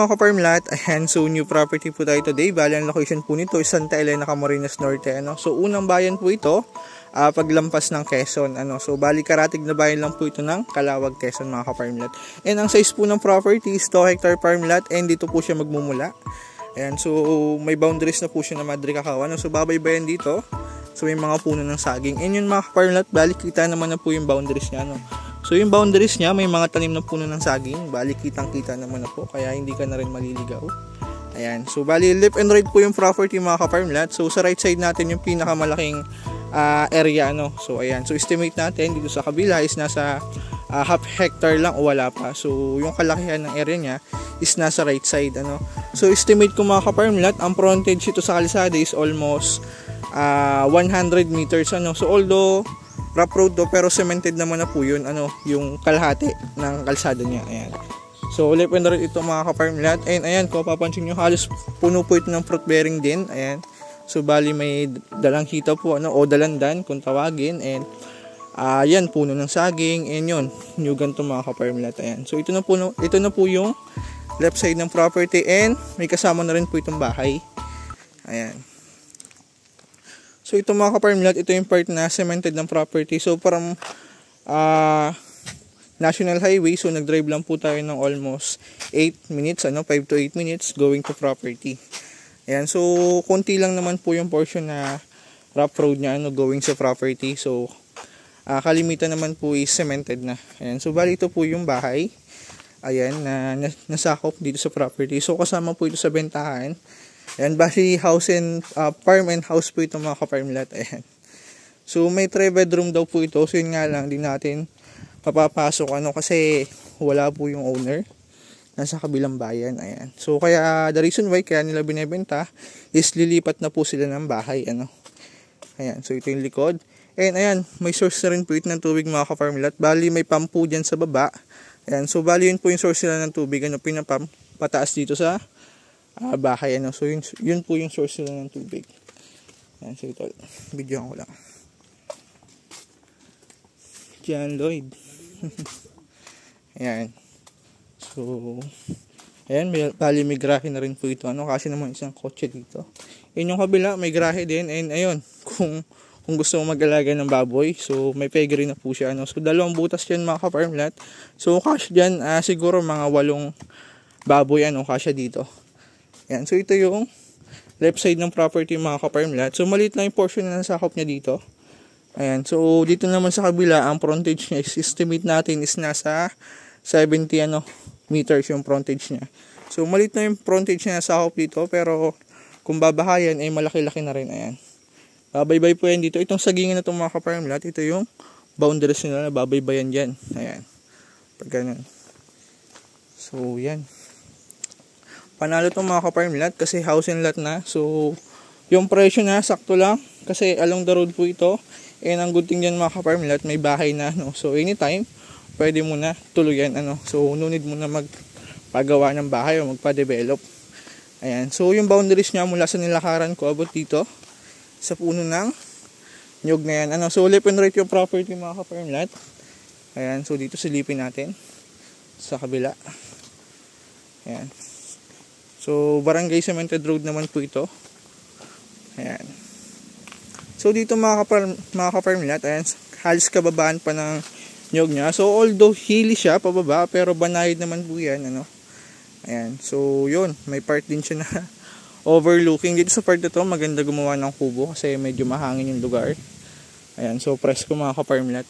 mga ka-farmlat, ayan, so new property po tayo today. Bali ang location po nito is Santa Elena, Camarines Norte. So unang bayan po ito, paglampas ng Quezon. So bali karatig na bayan lang po ito ng Calawag, Quezon mga ka-farmlat. And ang size po ng property is 2 hectare farmlat and dito po siya magmumula. Ayan, so may boundaries na po siya na Madre Cacao. So babaybayan dito. So may mga puno ng saging. And yun mga ka-farmlat, bali kita naman na po yung boundaries niya. So yung boundaries niya, may mga tanim na puno ng saging. Bali kitang-kita naman na po, kaya hindi ka na rin maliligaw. Ayan. So bali left and right po yung property mga ka-farmlat. So sa right side natin yung pinakamalaking area. So ayan. So estimate natin dito sa kabila is nasa half hectare lang o wala pa. So yung kalakihan ng area niya is nasa right side. So estimate ko mga ka-farmlat, ang frontage ito sa kalsada is almost 100 meters. So although rough road do, pero cemented naman na po yun, yung kalahati ng kalsada niya. Ayan. So left and right ito mga ka-farmlat. And ayan, kung papansin nyo, halos puno po ito ng fruit bearing din. Ayan. So bali may dalang hita po, o dalandan kung tawagin. And ayan, puno ng saging. And yun, nyugan to mga ka-farmlat. Ayan. So ito na po yung left side ng property. And may kasama na rin po itong bahay. Ayan. So ito mga ka-farmlat, ito yung part na cemented ng property. So from National Highway, so nag-drive lang po tayo ng almost 8 minutes, 5 to 8 minutes going to property. Ayan, so konti lang naman po yung portion na rough road niya going sa property. So kalimitan naman po is cemented na. Ayan, so bali ito po yung bahay. Ayan, na nasakop dito sa property. So kasama po ito sa bentahan. Ayan, bali house and farm and house po ito mga ka-farmlat. Ayan. So may 3 bedroom daw po ito. So yun nga lang, di natin papapasok kasi wala po yung owner. Nasa kabilang bayan. Ayan. So kaya the reason why kaya nila binebenta is lilipat na po sila ng bahay. Ayan. So ito yung likod. And ayan, may source na rin po ito ng tubig mga ka-farmlat. Bali may pump po dyan sa baba. Ayan. So bali yun po yung source nila ng tubig. Pinapump pataas dito sa bahay. So yun po yung source nila ng tubig. Ayan, so ito, videoan ko lang. Diyan Lloyd. Ayan. So ayan, bali may grahe na rin po ito. Kasi naman isang kotse dito. Yun yung kabila, may grahe din. And ayun, kung gusto mo mag-alaga ng baboy, so may pedigree na po siya. So 2 butas yan mga ka-farmlat. So cash dyan, siguro mga 8 baboy kasya dito. Yan, so ito yung left side ng property mga ka-farmlat. So maliit lang yung portion na nasakop niya dito. Ayan, so dito naman sa kabila, ang frontage niya, estimate natin is nasa 70 meters yung frontage niya. So maliit na yung frontage niya nasakop dito, pero kung babahayan ay malaki-laki na rin. Ayan. Babaybay po yan dito. Itong sagingan na itong mga ka-farmlat, ito yung boundaries nila na babaybayan dyan. Ayan. Pag ganun. So yan. Panalo itong mga ka-farmlat kasi house and lot na. So, yung presyo na sakto lang kasi along the road po ito. And ang good thing dyan mga ka-farmlat, may bahay na. So, anytime, pwede mo na tuluyan. So, no need mo na magpagawa ng bahay o magpa-develop. Ayan. So, yung boundaries niya mula sa nilakaran ko abot dito sa puno ng nyug na yan. So, left and right yung property mga ka-farmlat. Ayan. So, dito silipin natin sa kabila. Ayan. So, barangay cemented road naman po ito. Ayan. So, dito mga ka-farmlat, ayan, halos kababaan pa ng nyog niya. So, although hilly siya, pababa, pero banayad naman po yan, Ayan. So, yun. May part din siya na overlooking. Dito sa part na to, maganda gumawa ng kubo kasi medyo mahangin yung lugar. Ayan. So, presko mga ka-farmlat.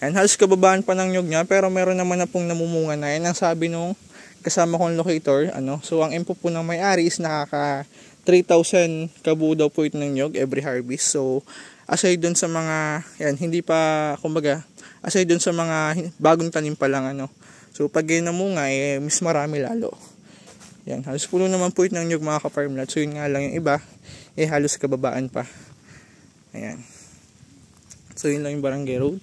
Ayan, halos kababaan pa ng nyog niya, pero meron naman na pong namumunga na. Ayan ang sabi nung kasama kong locator, so ang info po ng may-ari is nakaka 3,000 kabuo daw po ito ng nyog every harvest. So aside dun sa mga hindi pa, kumbaga aside dun sa mga bagong tanim pa lang so pag namunga mas marami lalo. Yan, halos puno naman po ito ng nyog mga ka-farmlat. So yun nga lang, yung iba halos kababaan pa. Ayan. So yun lang yung barangay road.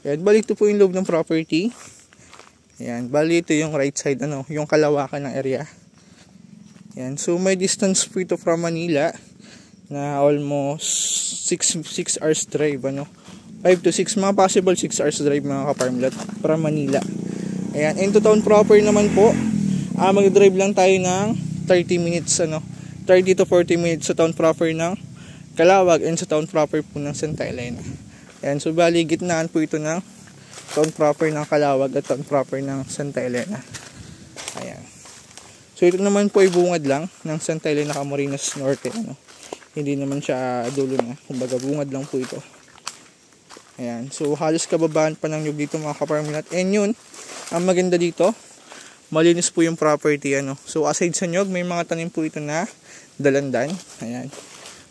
Ayan, balik to po yung loob ng property. Ayan, bali ito yung right side, yung kalawakan ng area. Ayan, so may distance po ito from Manila na almost 6 hours drive, 5 to 6, mga possible 6 hours drive mga ka-farmlat from Manila. Ayan, into town proper naman po, Mag-drive lang tayo ng 30 minutes, 30 to 40 minutes sa town proper ng Calawag and sa town proper po ng Santa Elena. Ayan, so bali gitnaan po ito ng town proper ng Calawag at town proper ng Santa Elena. Ayan. So ito naman po ay bungad lang ng Santa Elena Camarines Norte, Hindi naman siya dulo na, kumbaga bungad lang po ito. Ayan, so halos kababaan pa ng nyug dito mga kaparmlat. And yun, ang maganda dito, malinis po yung property, So aside sa nyug, may mga tanim po ito na dalandan. Ayan.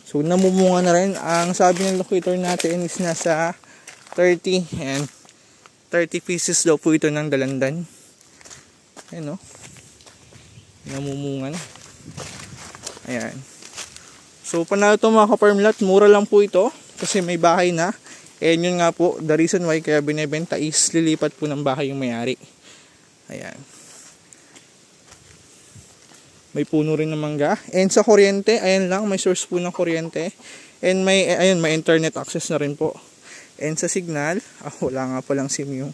So namumunga na rin. Ang sabi ng locator natin is nasa 30 and 30 pieces daw po ito ng dalandan. Ayan, namumunga na. Ayan. So panalo ito mga kaparmlat, mura lang po ito kasi may bahay na. And yun nga po, the reason why kaya binibenta is lilipat po ng bahay yung may-ari. Ayan. May puno rin ng mangga. And sa kuryente, ayan lang, may source po ng kuryente. And may internet access na rin po. And sa signal, wala nga palang SIM yung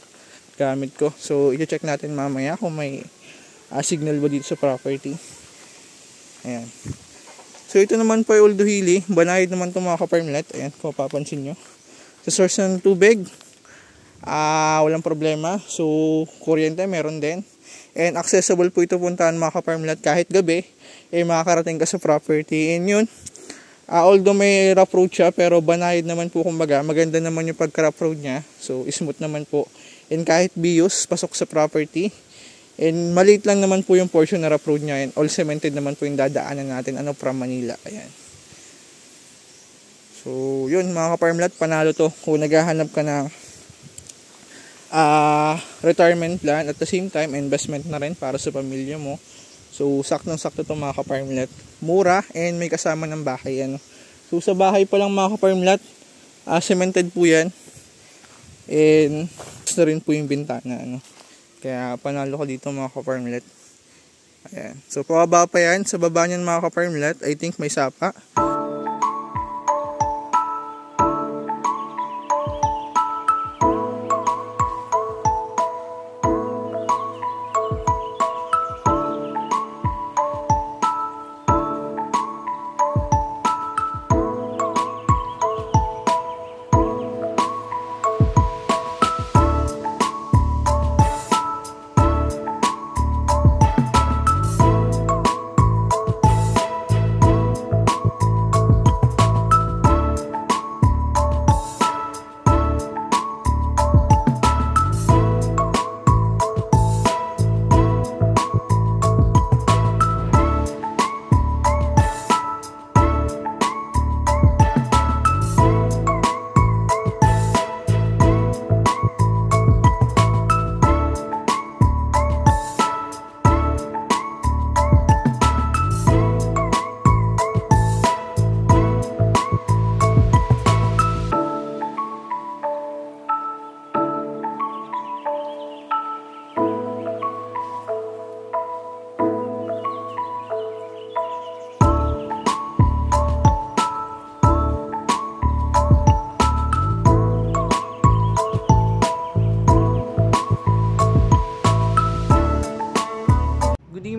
gamit ko. So, i-check natin mamaya kung may signal ba dito sa property. Ayan. So, ito naman po ay Ulduhili. Banayad naman ito mga kaparmlet. Ayan, kung mapapansin nyo. Sa source ng tubig, walang problema. So, kuryente, meron din. And accessible po ito puntahan mga kaparmlat kahit gabi, makakarating ka sa property. And yun, although may rough road siya, pero banayad naman po kumbaga, maganda naman yung pagka-rough road niya. So, smooth naman po. And kahit bios, pasok sa property. And maliit lang naman po yung portion na rough road niya. And all cemented naman po yung dadaanan natin, from Manila. Ayan. So, yun mga kaparmlat, panalo to. Kung naghahanap ka ng retirement plan at the same time investment na rin para sa pamilya mo. So saktong-sakto to mga kaparmlat, mura and may kasama ng bahay, So sa bahay pa lang mga kaparmlat, cemented po yan and na rin po yung bintana, Kaya panalo ko dito mga kaparmlat. Ayan. So pababa pa yan, sa baba niyan mga kaparmlat, I think may sapa.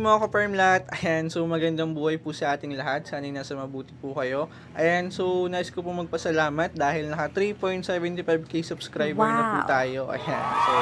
Mga kaparmlat, ayan, so magandang buhay po sa ating lahat. Sana nasa mabuti po kayo. Ayan, so nice ko po magpasalamat dahil naka 3.75k subscriber na po tayo. Ayan, so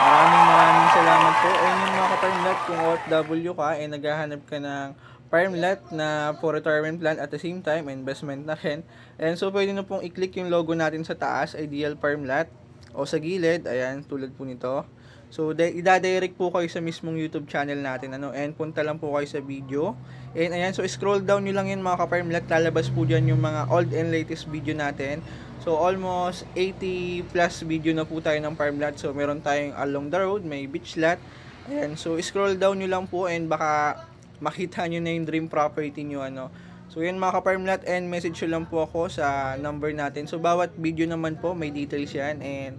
maraming salamat po. Ayan yung mga kaparmlat, kung OFW ka, naghahanap ka ng parmlat na for retirement plan at the same time investment na rin. Ayan, so pwede na pong i-click yung logo natin sa taas, Ideal Parmlat, o sa gilid, ayan, tulad po nito. So, ida-direct po kayo sa mismong YouTube channel natin, and punta lang po kayo sa video. And ayan, so scroll down nyo lang yan mga kaparmlat, lalabas po dyan yung mga old and latest video natin. So, almost 80 plus video na po tayo ng parmlat. So, meron tayong along the road, may beach lot. Ayan, so scroll down nyo lang po and baka makita nyo na yung dream property nyo, So, yun mga kaparmlat, and message nyo lang po ako sa number natin. So, bawat video naman po, may details yan, and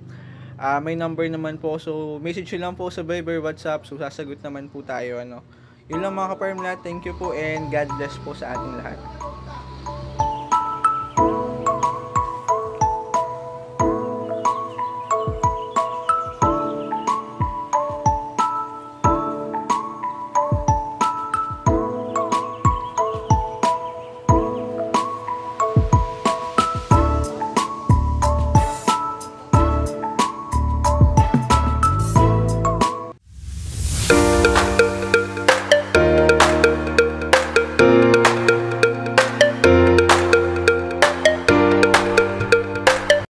may number naman po. So, message nyo lang po sa Viber, WhatsApp. So, sasagot naman po tayo, Yun lang mga kaparmlat. Thank you po and God bless po sa ating lahat.